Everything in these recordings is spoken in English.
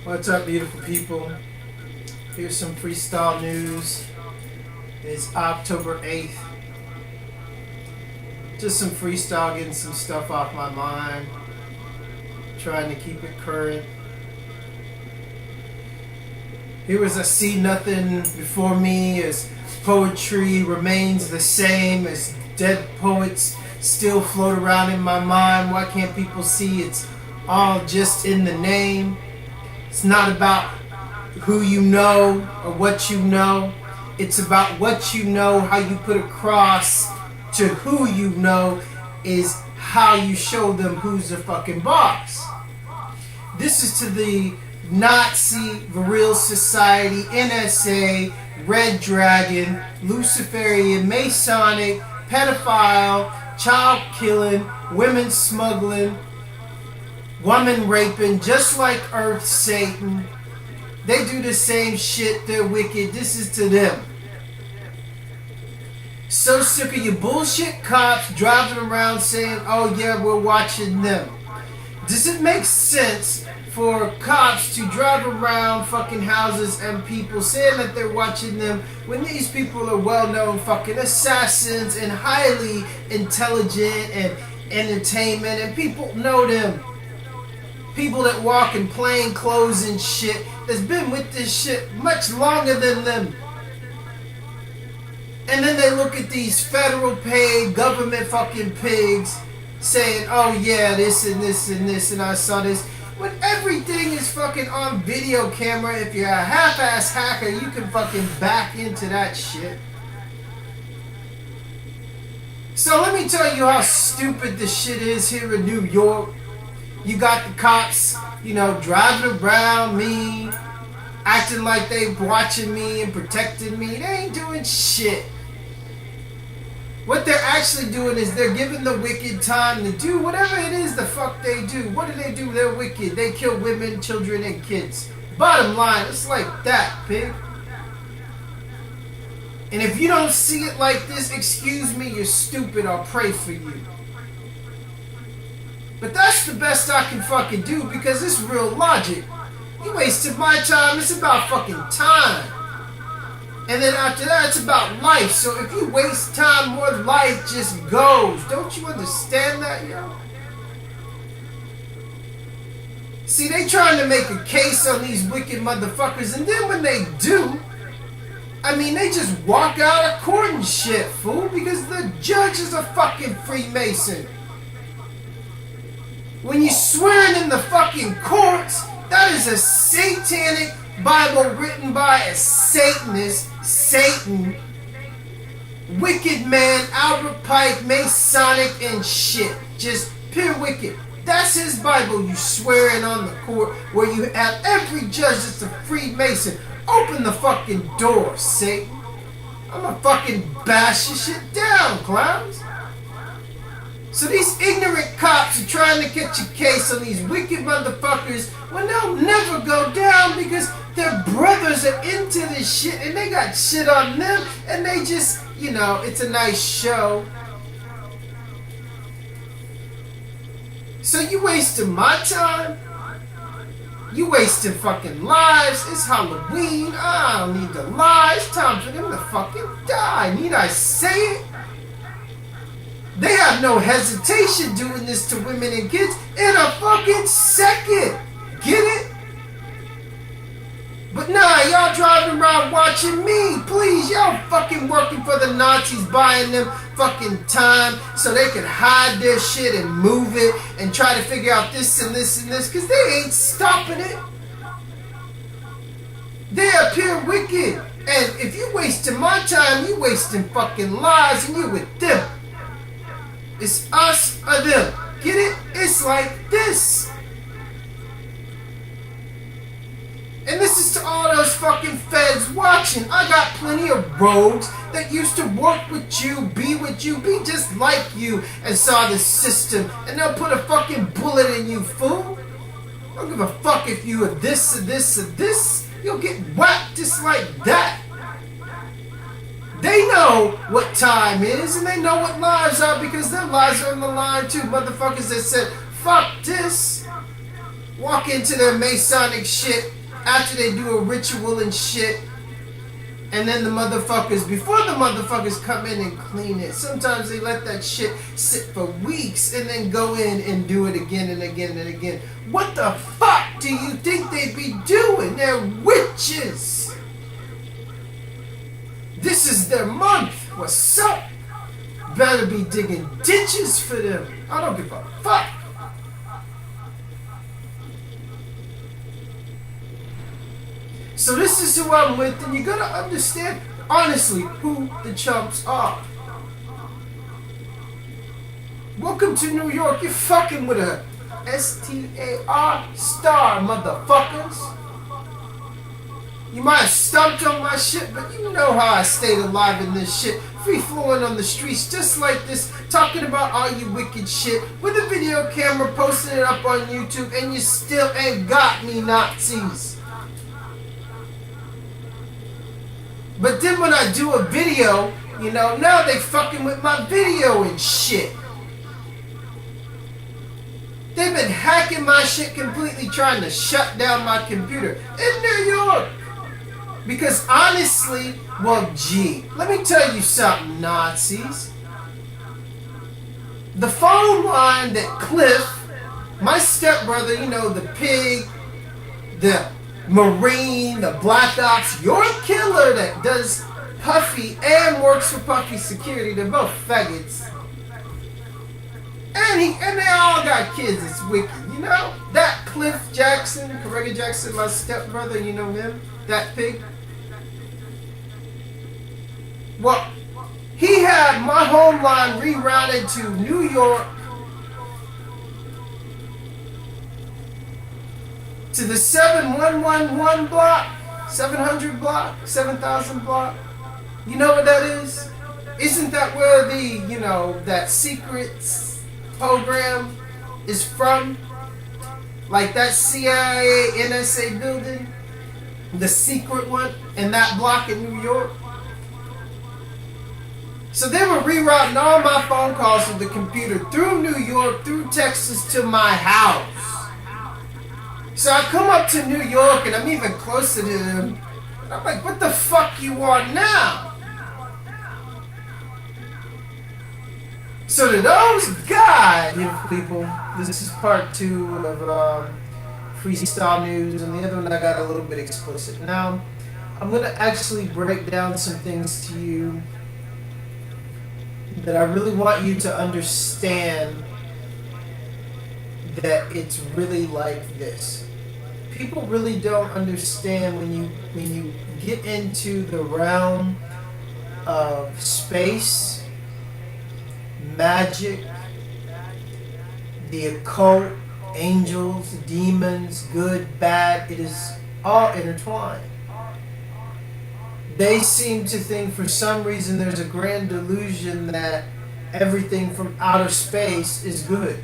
What's up, beautiful people? Here's some freestyle news. It's October 8th. Just some freestyle, getting some stuff off my mind. Trying to keep it current. Here was I see nothing before me as poetry remains the same, as dead poets still float around in my mind. Why can't people see it's all just in the name? It's not about who you know or what you know. It's about what you know, how you put across to who you know is how you show them who's the fucking boss. This is to the Nazi Vril Society, N.A.S.A, Red Dragon, Luciferian, Masonic, pedophile, child killing, women smuggling, woman raping, just like Earth Satan. They do the same shit. They're wicked. This is to them. So sick of your bullshit cops driving around saying, oh yeah, we're watching them. Does it make sense for cops to drive around fucking houses and people saying that they're watching them when these people are well-known fucking assassins and highly intelligent and entertainment, and people know them? People that walk in plain clothes and shit, that's been with this shit much longer than them. And then they look at these federal paid government fucking pigs saying, oh yeah, this and this and this, and I saw this. When everything is fucking on video camera, if you're a half-ass hacker, you can fucking back into that shit. So let me tell you how stupid this shit is here in New York. You got the cops, driving around me, acting like they watching me and protecting me. They ain't doing shit. What they're actually doing is they're giving the wicked time to do whatever it is the fuck they do. What do? They're wicked. They kill women, children, and kids. Bottom line, it's like that, pig. And if you don't see it like this, excuse me, you're stupid. I'll pray for you. But that's the best I can fucking do because it's real logic. You wasted my time. It's about fucking time. And then after that, it's about life. So if you waste time, more life just goes. Don't you understand that, yo? See, they trying to make a case on these wicked motherfuckers. And then when they do, they just walk out of court and shit, fool. Because the judge is a fucking Freemason. When you're swearing in the fucking courts, that is a satanic Bible written by a Satanist, Satan, wicked man, Albert Pike, Masonic and shit. Just pure wicked. That's his Bible you swearing on the court where you have every judge that's a Freemason. Open the fucking door, Satan. I'm gonna fucking bash your shit down, clowns. So these ignorant cops are trying to catch a case on these wicked motherfuckers when they'll never go down because their brothers are into this shit and they got shit on them and they just, it's a nice show. So you wasting my time? You wasting fucking lives? It's Halloween. I don't need to lie. It's time for them to fucking die. Need I say it? They have no hesitation doing this to women and kids in a fucking second. Get it? But nah, y'all driving around watching me. Please, y'all fucking working for the Nazis, buying them fucking time so they can hide their shit and move it and try to figure out this and this and this because they ain't stopping it. They appear wicked. And if you wasting my time, you wasting fucking lives and you with them. It's us or them. Get it? It's like this. And this is to all those fucking feds watching. I got plenty of rogues that used to work with you, be just like you, and saw the system. And they'll put a fucking bullet in you, fool. I don't give a fuck if you are this or this or this. You'll get whacked just like that. They know what time is, and they know what lives are because their lives are on the line too. Motherfuckers that said, fuck this. walk into their Masonic shit after they do a ritual and shit. And then the motherfuckers, before the motherfuckers come in and clean it, sometimes they let that shit sit for weeks and then go in and do it again and again and again. What the fuck do you think they be doing? They're witches. This is their month. What's up? Better be digging ditches for them. I don't give a fuck. So this is who I'm with, and you gotta understand, honestly, who the chumps are. Welcome to New York. You're fucking with a S-T-A-R star, motherfuckers. You might have stumped on my shit, but you know how I stayed alive in this shit. Free flowing on the streets just like this, talking about all you wicked shit, with a video camera, posting it up on YouTube, and you still ain't got me, Nazis. But then when I do a video, you know, now they fucking with my video and shit. They've been hacking my shit completely, trying to shut down my computer in New York. Because honestly, well, gee, let me tell you something, Nazis. The phone line that Cliff, my stepbrother, you know, the pig, the Marine, the Black Ops, your killer that does Puffy and works for Puffy Security, they're both faggots. And they all got kids, it's wicked, you know? That Cliff Jackson, Correga Jackson, my stepbrother, you know him? That pig? Well, he had my home line rerouted to New York, to the 7111 block, 700 block, 7000 block. You know what that is? Isn't that where the, you know, that secrets program is from? Like that CIA, N.A.S.A building? The secret one in that block in New York? So they were rerouting all my phone calls with the computer through New York, through Texas to my house. So I come up to New York and I'm even closer to them. And I'm like, what the fuck you want now? So to those guys, people, this is part 2 of Freestyle News, and the other one I got a little bit explicit. Now, I'm going to actually break down some things to you that I really want you to understand, that it's really like this. People really don't understand when you get into the realm of space, magic, the occult, angels, demons, good, bad, it is all intertwined. They seem to think for some reason there's a grand delusion that everything from outer space is good.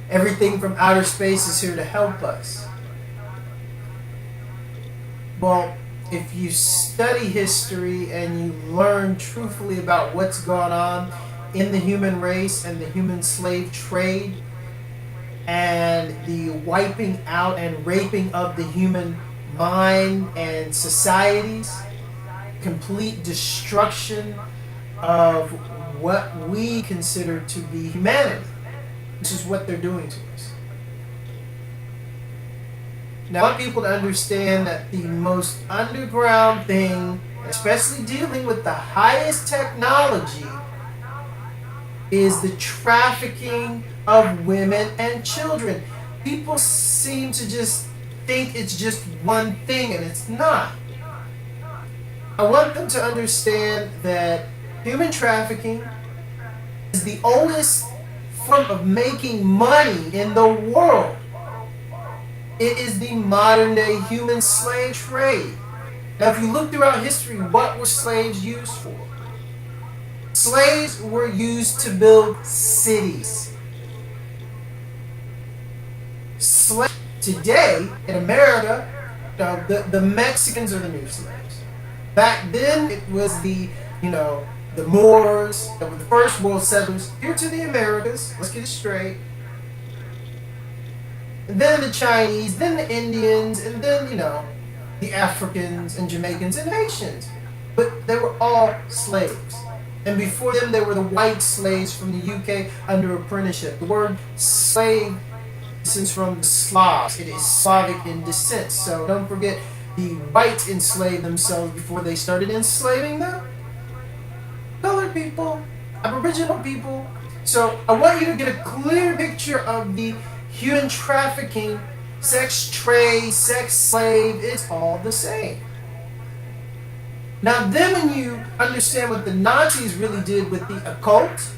Everything from outer space is here to help us. Well, if you study history and you learn truthfully about what's going on in the human race and the human slave trade and the wiping out and raping of the human mind and societies, complete destruction of what we consider to be humanity. This is what they're doing to us. Now, I want people to understand that the most underground thing, especially dealing with the highest technology, is the trafficking of women and children. People seem to just think it's just one thing, and it's not. I want them to understand that human trafficking is the oldest form of making money in the world. It is the modern day human slave trade. Now, if you look throughout history, what were slaves used for? Slaves were used to build cities. Today, in America, the Mexicans are the new slaves. Back then, it was the Moors that were the first world settlers here to the Americas. Let's get it straight. and then the Chinese, then the Indians, and then, the Africans and Jamaicans and Haitians. But they were all slaves. And before them, there were the white slaves from the UK under apprenticeship. The word slave is from the Slavs. It is Slavic in descent. So don't forget, the whites enslaved themselves before they started enslaving the colored people, Aboriginal people. So I want you to get a clear picture of the human trafficking, sex trade, sex slave. It's all the same. Now then when you understand what the Nazis really did with the occult,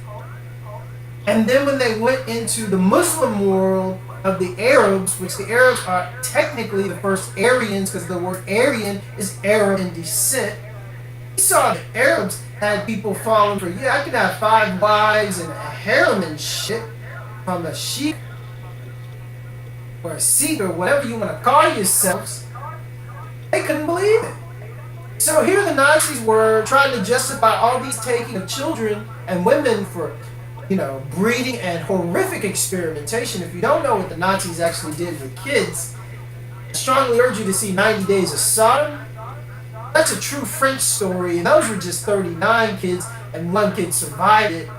and then when they went into the Muslim world of the Arabs, which the Arabs are technically the first Aryans, because the word Aryan is Arab in descent, you saw the Arabs had people falling for, I could have 5 wives and a harem and shit from a sheik or a Sikh or whatever you want to call yourselves. They couldn't believe it. So here the Nazis were trying to justify all these taking of children and women for, breeding and horrific experimentation. If you don't know what the Nazis actually did with kids, I strongly urge you to see 90 Days of Sodom. That's a true French story, and those were just 39 kids, and 1 kid survived it.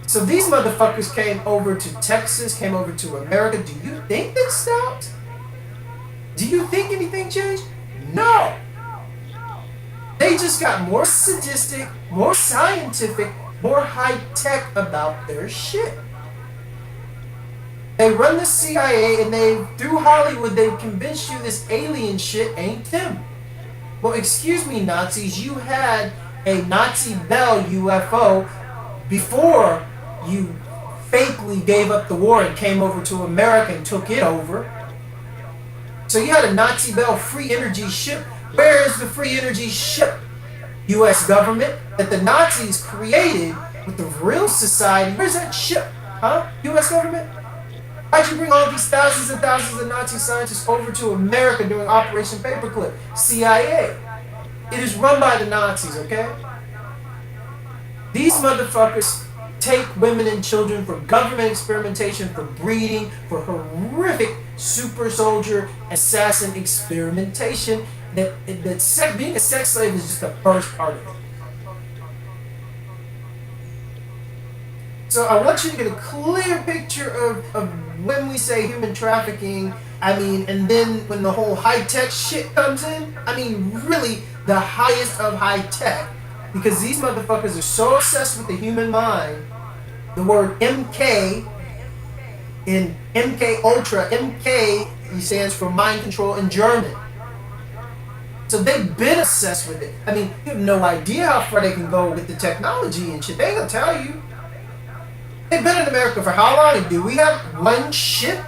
So these motherfuckers came over to Texas, came over to America. Do you think they stopped? Do you think anything changed? No. They just got more sadistic, more scientific, more high-tech about their shit. They run the CIA, and through Hollywood, they've convinced you this alien shit ain't them. Well, excuse me, Nazis, you had a Nazi Bell UFO before you fakely gave up the war and came over to America and took it over. So you had a Nazi Bell free energy ship. Where is the free energy ship, U.S. government, that the Nazis created with the Vril Society? Where's that ship, U.S. government? Why'd you bring all these thousands and thousands of Nazi scientists over to America during Operation Paperclip? CIA. It is run by the Nazis, okay? These motherfuckers take women and children for government experimentation, for breeding, for horrific super soldier assassin experimentation. Being a sex slave is just the first part of it. So I want you to get a clear picture of when we say human trafficking, and then when the whole high-tech shit comes in, really the highest of high-tech, because these motherfuckers are so obsessed with the human mind. The word MK in MK Ultra, MK stands for mind control in German. So they've been obsessed with it. You have no idea how far they can go with the technology and shit. They ain't gonna tell you. They've been in America for how long? Do we have one ship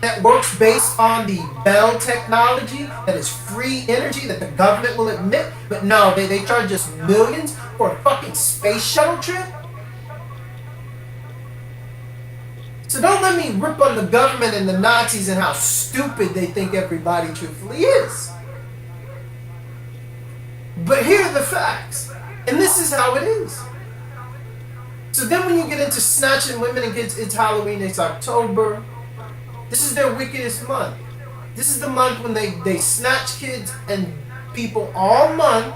that works based on the Bell technology, that is free energy, that the government will admit? But no, they charge us millions for a fucking space shuttle trip? So don't let me rip on the government and the Nazis and how stupid they think everybody truthfully is. But here are the facts. And this is how it is. So then when you get into snatching women and kids, it's Halloween, it's October. This is their wickedest month. This is the month when they snatch kids and people all month.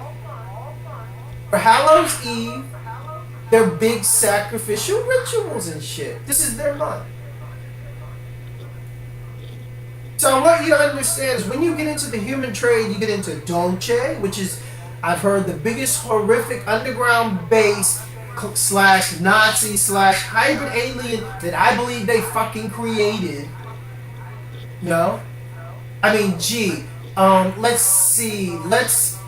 For Hallows Eve, their big sacrificial rituals and shit. This is their month. So I want you to understand is when you get into the human trade, you get into DULCE, which is, I've heard, the biggest horrific underground base / Nazi / hybrid alien that I believe they fucking created. Let's see. Let's,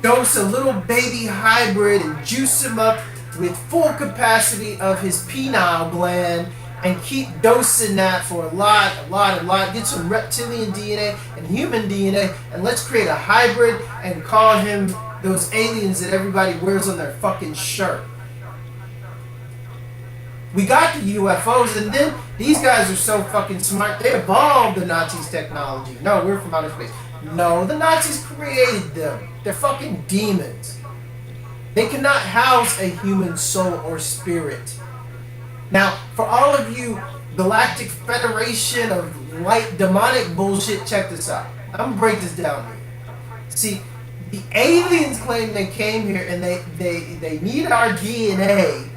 dose a little baby hybrid and juice him up with full capacity of his penile gland and keep dosing that for a lot. Get some reptilian DNA and human DNA, and let's create a hybrid and call him those aliens that everybody wears on their fucking shirt. We got the UFOs, and then these guys are so fucking smart, they evolved the Nazis' technology. No, we're from outer space. No, the Nazis created them. They're fucking demons. They cannot house a human soul or spirit. Now, for all of you galactic federation of light demonic bullshit. Check this out. I'm gonna break this down here. See, the aliens claim they came here and they need our DNA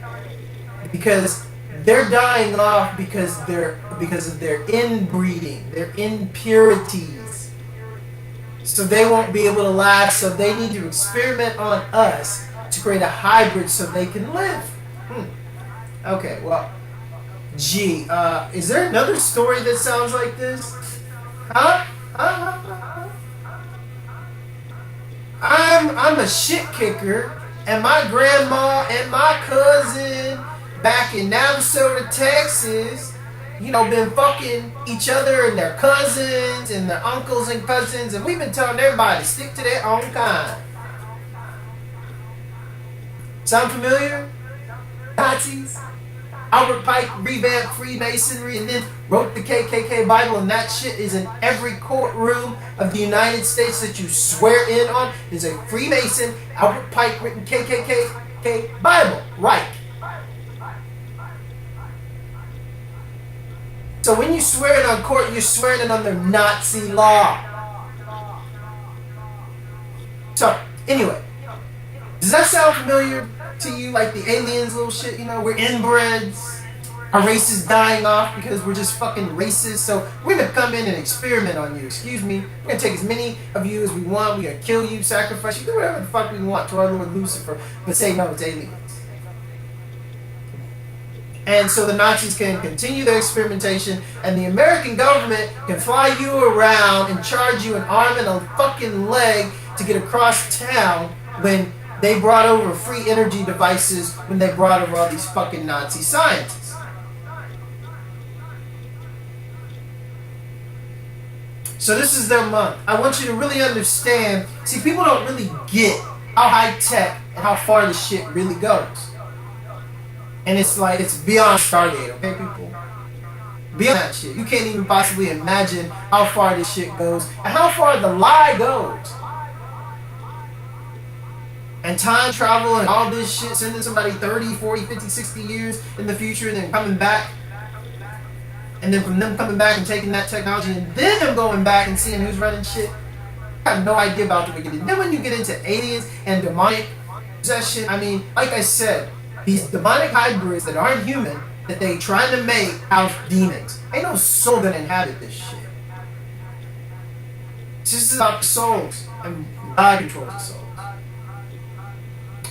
because they're dying off because of their inbreeding, their impurities. So they won't be able to last, so they need to experiment on us to create a hybrid so they can live. Okay, well, gee, is there another story that sounds like this? Huh? I'm a shit kicker, and my grandma and my cousin back in Navasota, Texas, been fucking each other and their cousins and their uncles and cousins, and we've been telling everybody to stick to their own kind. Sound familiar? Nazis? Albert Pike revamped Freemasonry and then wrote the KKK Bible, and that shit is in every courtroom of the United States that you swear in on. Is a Freemason, Albert Pike written KKK Bible. Right. So when you swear it on court, you're swearing it under Nazi law. So, anyway, does that sound familiar to you, like the aliens little shit? We're inbreds. Our race is dying off because we're just fucking racist. So we're gonna come in and experiment on you. Excuse me. We're gonna take as many of you as we want. We're gonna kill you, sacrifice you, do whatever the fuck we want to our Lord Lucifer, but say no, it's aliens. And so the Nazis can continue their experimentation, and the American government can fly you around and charge you an arm and a fucking leg to get across town when they brought over free energy devices, when they brought over all these fucking Nazi scientists. So this is their month. I want you to really understand. See, people don't really get how high tech and how far this shit really goes. And it's like, it's beyond Stargate, okay, people? Beyond that shit. You can't even possibly imagine how far this shit goes and how far the lie goes. And time travel and all this shit, sending somebody 30, 40, 50, 60 years in the future and then coming back. And then from them coming back and taking that technology and then them going back and seeing who's running shit. I have no idea about the wicked. Then when you get into aliens and demonic possession, I mean, like I said, these demonic hybrids that aren't human, that they trying to make house demons. Ain't no soul that inhabit this shit. It's just about the souls, and God controls the souls.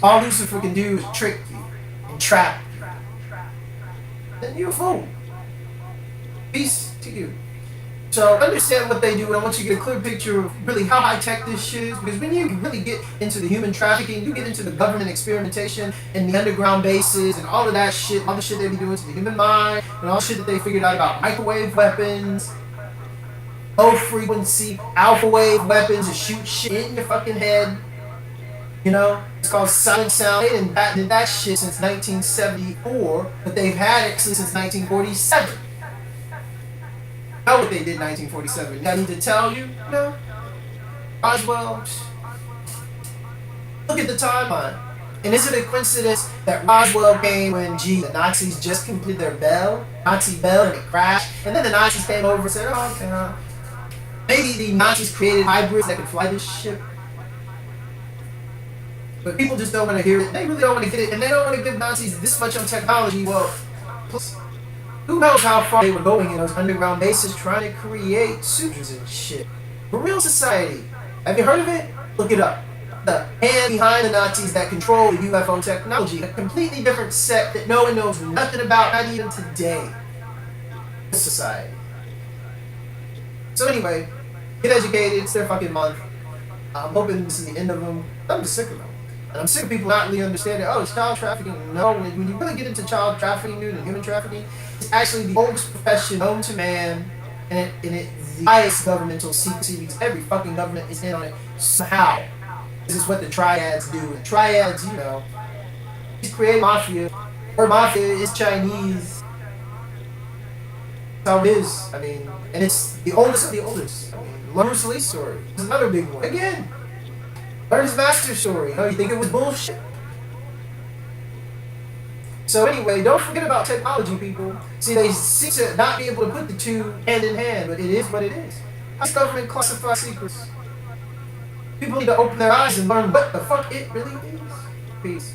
All Lucifer can do is trick you and trap you. Then you're a fool. Peace to you. So understand what they do, and I want you to get a clear picture of really how high-tech this shit is, because when you really get into the human trafficking, you get into the government experimentation and the underground bases and all of that shit, all the shit they be doing to the human mind, and all the shit that they figured out about microwave weapons, low-frequency, alpha wave weapons that shoot shit in your fucking head. It's called silent sound. They didn't patent that shit since 1974, but they've had it since 1947. Know what they did in 1947. I need to tell you? No. Roswell. Look at the timeline. And is it a coincidence that Roswell came when, the Nazis just completed their Nazi bell, and it crashed? And then the Nazis came over and said, oh, okay, maybe the Nazis created hybrids that could fly this ship. But people just don't want to hear it. They really don't want to get it. And they don't want to give Nazis this much on technology. Well, who knows how far they were going in those underground bases trying to create sutras and shit. For real society. Have you heard of it? Look it up. The hand behind the Nazis that control the UFO technology. A completely different sect that no one knows nothing about, not even today. Society. So anyway, get educated. It's their fucking month. I'm hoping this is the end of them. I'm just sick of them. And I'm sick of people not really understanding, it's child trafficking. No, when you really get into child trafficking, dude, and human trafficking, it's actually the oldest profession known to man, and it's the highest governmental secrecy, because every fucking government is in on it somehow. This is what the triads do. And triads, he's created mafia. Or mafia is Chinese. That's how it is. I mean, and it's the oldest of the oldest. I mean, Bruce Lee's story is another big one. Again. Learn his master story. You think it was bullshit? So anyway, don't forget about technology, people. See, they seem to not be able to put the two hand in hand, but it is what it is. How does government classify secrets? People need to open their eyes and learn what the fuck it really is. Peace.